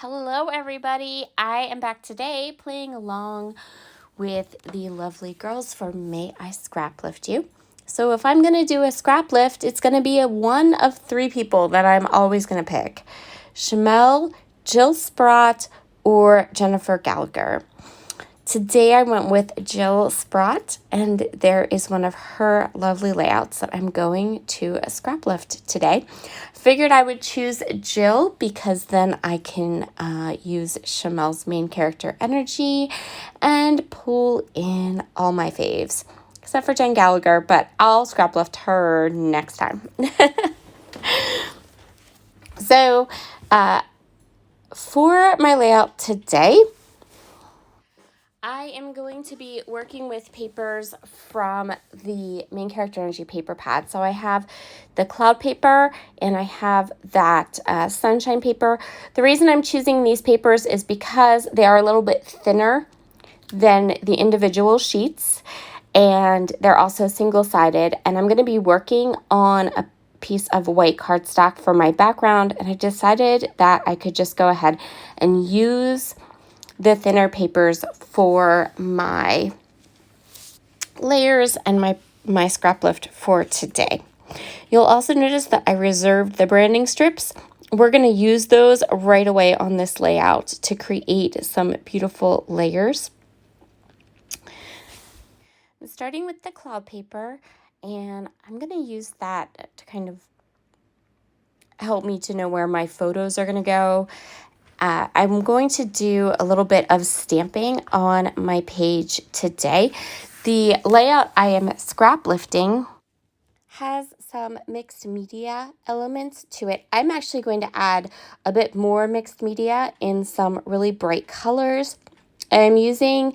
Hello everybody, I am back today playing along with the lovely girls for May I Scraplift You. So if I'm going to do a scrap lift, it's going to be one of three people that I'm always going to pick. Shamel, Jill Sprott, or Jennifer Gallagher. Today I went with Jill Sprott, and there is one of her lovely layouts that I'm going to scrap lift today. Figured I would choose Jill because then I can use Shamel's main character energy and pull in all my faves, except for Jen Gallagher, but I'll scrap lift her next time. So for my layout today, I am going to be working with papers from the main character energy paper pad. So I have the cloud paper and I have that sunshine paper. The reason I'm choosing these papers is because they are a little bit thinner than the individual sheets, and they're also single-sided, and I'm going to be working on a piece of white cardstock for my background, and I decided that I could just go ahead and use the thinner papers for my layers and my scrap lift for today. You'll also notice that I reserved the branding strips. We're going to use those right away on this layout to create some beautiful layers. I'm starting with the cloud paper, and I'm going to use that to kind of help me to know where my photos are going to go. I'm going to do a little bit of stamping on my page today. The layout I am scrap lifting has some mixed media elements to it. I'm actually going to add a bit more mixed media in some really bright colors. I'm using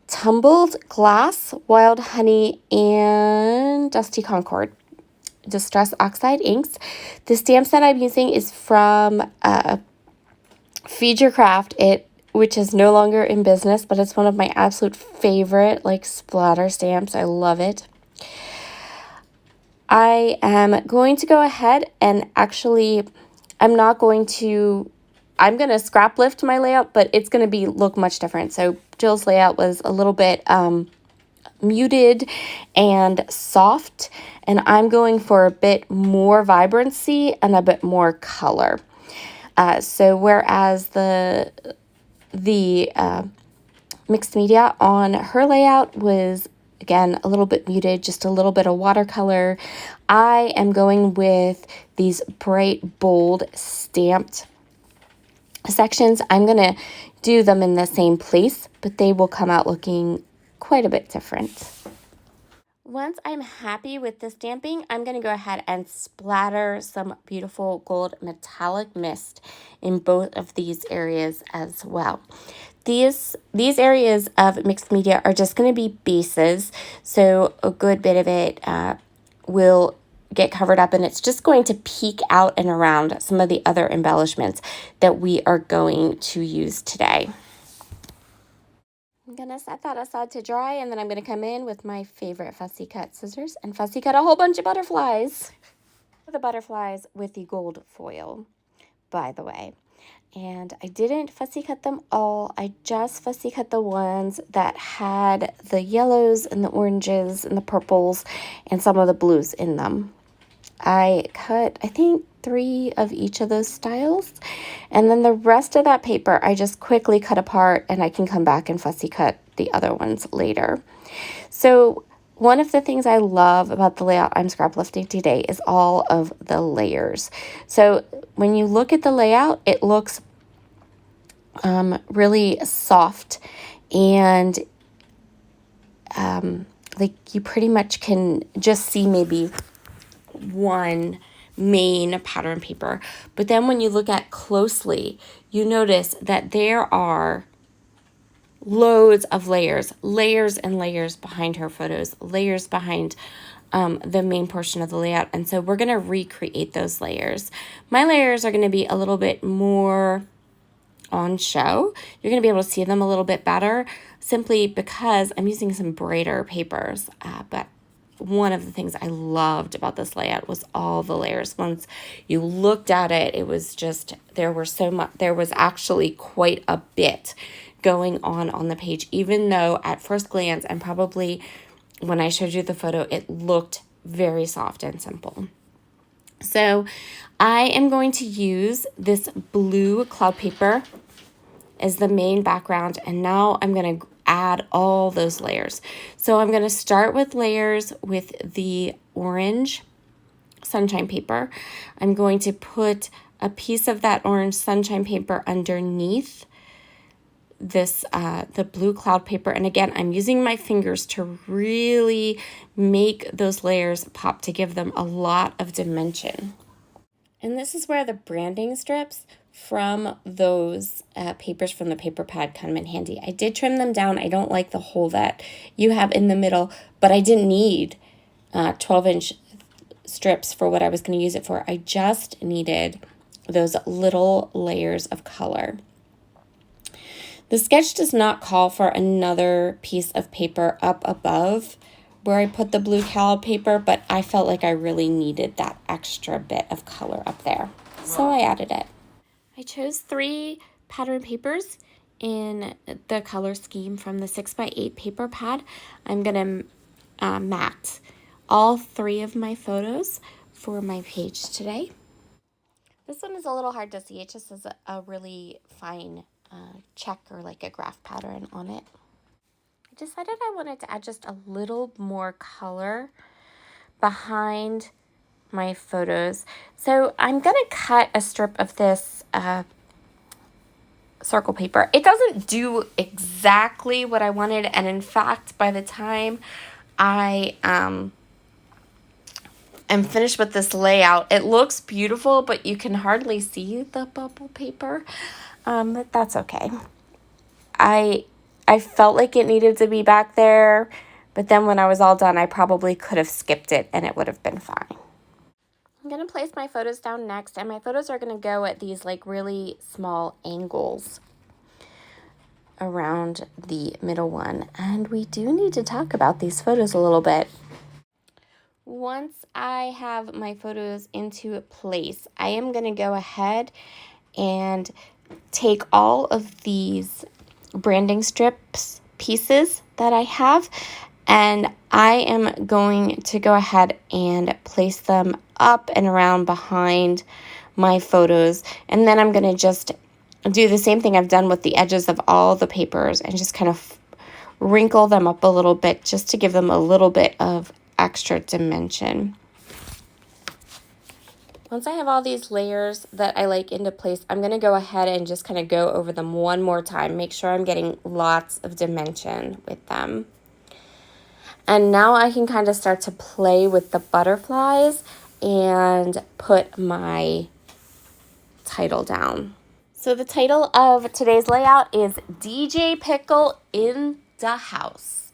Tumbled Glass, Wild Honey, and Dusty Concord Distress Oxide inks. The stamp set I'm using is from Feed Your Craft, which is no longer in business, but it's one of my absolute favorite splatter stamps. I love it. I am going to go ahead and actually, I'm going to scrap lift my layout, but it's going to look much different. So Jill's layout was a little bit muted and soft, and I'm going for a bit more vibrancy and a bit more color. So whereas the mixed media on her layout was, again, a little bit muted, just a little bit of watercolor, I am going with these bright, bold, stamped sections. I'm going to do them in the same place, but they will come out looking quite a bit different. Once I'm happy with the stamping, I'm going to go ahead and splatter some beautiful gold metallic mist in both of these areas as well. These areas of mixed media are just going to be bases, so a good bit of it will get covered up, and it's just going to peek out and around some of the other embellishments that we are going to use today. I'm going to set that aside to dry, and then I'm going to come in with my favorite fussy cut scissors and fussy cut a whole bunch of butterflies. The butterflies with the gold foil, by the way. And I didn't fussy cut them all. I just fussy cut the ones that had the yellows and the oranges and the purples and some of the blues in them. I cut, I think, 3 of each of those styles, and then the rest of that paper I just quickly cut apart, and I can come back and fussy cut the other ones later. So one of the things I love about the layout I'm scrap lifting today is all of the layers. So when you look at the layout, it looks really soft, and you pretty much can just see maybe one main pattern paper. But then when you look at closely, you notice that there are loads of layers and layers behind her photos, layers behind the main portion of the layout. And so we're going to recreate those layers. My layers are going to be a little bit more on show. You're going to be able to see them a little bit better simply because I'm using some brighter papers, but one of the things I loved about this layout was all the layers. Once you looked at it, it was just, there was actually quite a bit going on the page, even though at first glance, and probably when I showed you the photo, it looked very soft and simple. So I am going to use this blue cloud paper as the main background, and now I'm going to add all those layers. So I'm going to start with layers with the orange sunshine paper. I'm going to put a piece of that orange sunshine paper underneath this the blue cloud paper, and again, I'm using my fingers to really make those layers pop, to give them a lot of dimension. And this is where the branding strips from those papers from the paper pad come in handy. I did trim them down. I don't like the hole that you have in the middle, but I didn't need 12-inch strips for what I was going to use it for. I just needed those little layers of color. The sketch does not call for another piece of paper up above where I put the blue cloud paper, but I felt like I really needed that extra bit of color up there, so I added it. I chose 3 pattern papers in the color scheme from the 6x8 paper pad. I'm going to mat all 3 of my photos for my page today. This one is a little hard to see. It just has a really fine check or like a graph pattern on it. I decided I wanted to add just a little more color behind my photos. So I'm going to cut a strip of this circle paper. It doesn't do exactly what I wanted, and in fact, by the time I am finished with this layout, it looks beautiful, but you can hardly see the bubble paper. But that's okay. I felt like it needed to be back there, but then when I was all done, I probably could have skipped it and it would have been fine. I'm going to place my photos down next, and my photos are going to go at these like really small angles around the middle one. And we do need to talk about these photos a little bit. Once I have my photos into place, I am going to go ahead and take all of these branding strips pieces that I have, and I am going to go ahead and place them up and around behind my photos, and then I'm going to just do the same thing I've done with the edges of all the papers and just kind of wrinkle them up a little bit just to give them a little bit of extra dimension. Once I have all these layers that I like into place, I'm going to go ahead and just kind of go over them one more time. Make sure I'm getting lots of dimension with them. And now I can kind of start to play with the butterflies and put my title down. So the title of today's layout is DJ Pickle in the House.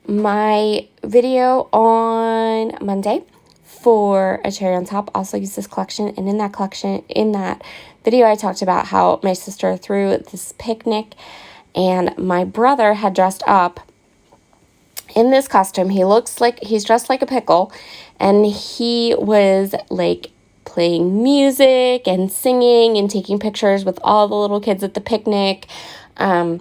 My video on Monday for A Cherry on Top also used this collection, and in that video I talked about how my sister threw this picnic and my brother had dressed up in this costume. He's dressed like a pickle, and he was like playing music and singing and taking pictures with all the little kids at the picnic, and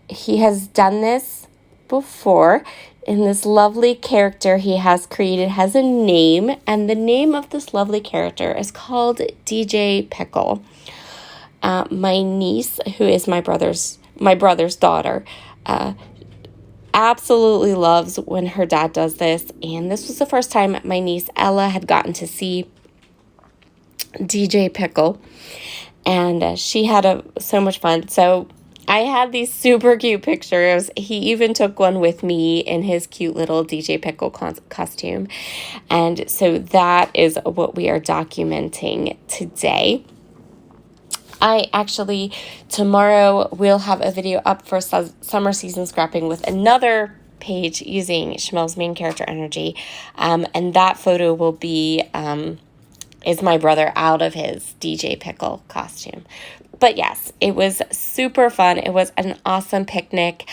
he has done this before. And this lovely character he has created has a name, and the name of this lovely character is called DJ Pickle. My niece, who is my brother's daughter, absolutely loves when her dad does this, and this was the first time my niece Ella had gotten to see DJ Pickle, and she had so much fun. So I had these super cute pictures. He even took one with me in his cute little DJ Pickle costume. And so that is what we are documenting today. I actually, tomorrow, will have a video up for summer season scrapping with another page using Schmel's main character energy. And that photo will be, is my brother out of his DJ Pickle costume. But yes, it was super fun. It was an awesome picnic.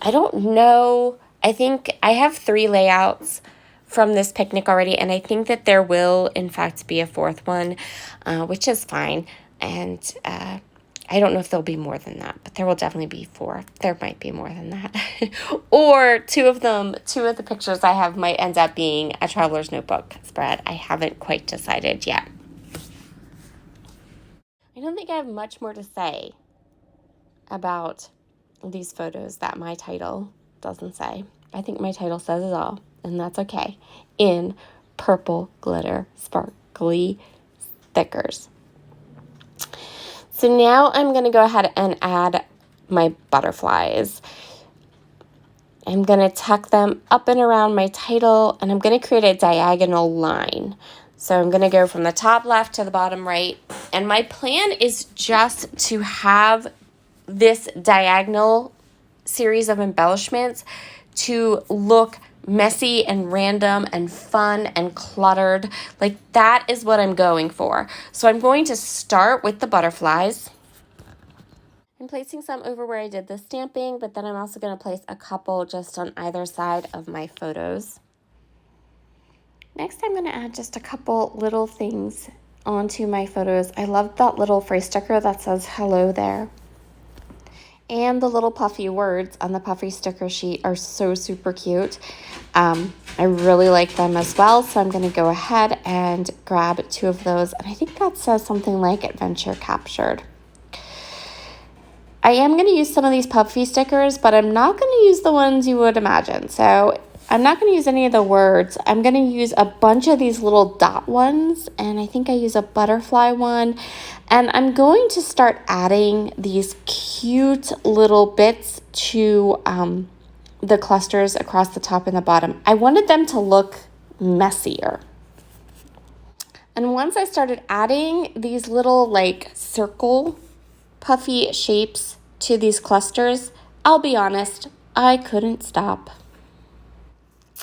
I don't know. I think I have 3 layouts from this picnic already, and I think that there will, in fact, be a 4th one, which is fine. And I don't know if there'll be more than that, but there will definitely be 4. There might be more than that. Or 2 of the pictures I have might end up being a traveler's notebook spread. I haven't quite decided yet. I don't think I have much more to say about these photos that my title doesn't say. I think my title says it all, and that's okay. In purple glitter sparkly stickers. So now I'm going to go ahead and add my butterflies. I'm going to tuck them up and around my title, and I'm going to create a diagonal line. So I'm going to go from the top left to the bottom right, and my plan is just to have this diagonal series of embellishments to look messy and random and fun and cluttered. Like, that is what I'm going for. So I'm going to start with the butterflies. I'm placing some over where I did the stamping, but then I'm also going to place a couple just on either side of my photos. Next, I'm going to add just a couple little things onto my photos. I love that little phrase sticker that says hello there. And the little puffy words on the puffy sticker sheet are so super cute. I really like them as well, so I'm going to go ahead and grab 2 of those. And I think that says something like Adventure Captured. I am going to use some of these puffy stickers, but I'm not going to use the ones you would imagine. So I'm not going to use any of the words. I'm going to use a bunch of these little dot ones, and I think I use a butterfly one. And I'm going to start adding these cute little bits to the clusters across the top and the bottom. I wanted them to look messier. And once I started adding these little like circle puffy shapes to these clusters, I'll be honest, I couldn't stop.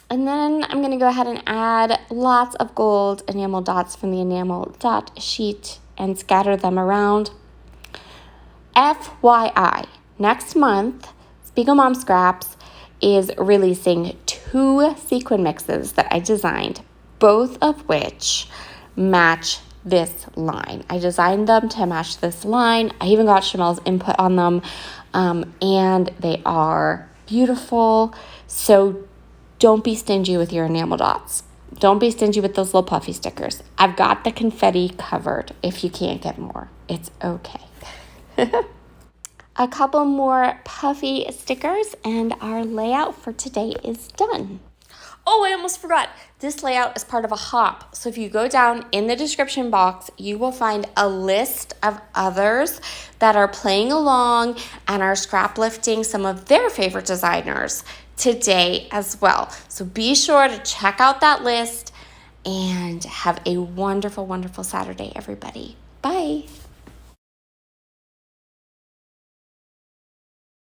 And then I'm going to go ahead and add lots of gold enamel dots from the enamel dot sheet and scatter them around. FYI, next month, Spiegel Mom Scraps is releasing 2 sequin mixes that I designed, both of which match this line. I designed them to match this line. I even got Chamel's input on them, and they are beautiful. So don't be stingy with your enamel dots. Don't be stingy with those little puffy stickers. I've got the confetti covered if you can't get more. It's okay. A couple more puffy stickers and our layout for today is done. Oh, I almost forgot. This layout is part of a hop. So if you go down in the description box, you will find a list of others that are playing along and are scrap lifting some of their favorite designers today as well. So be sure to check out that list and have a wonderful, wonderful Saturday, everybody. Bye.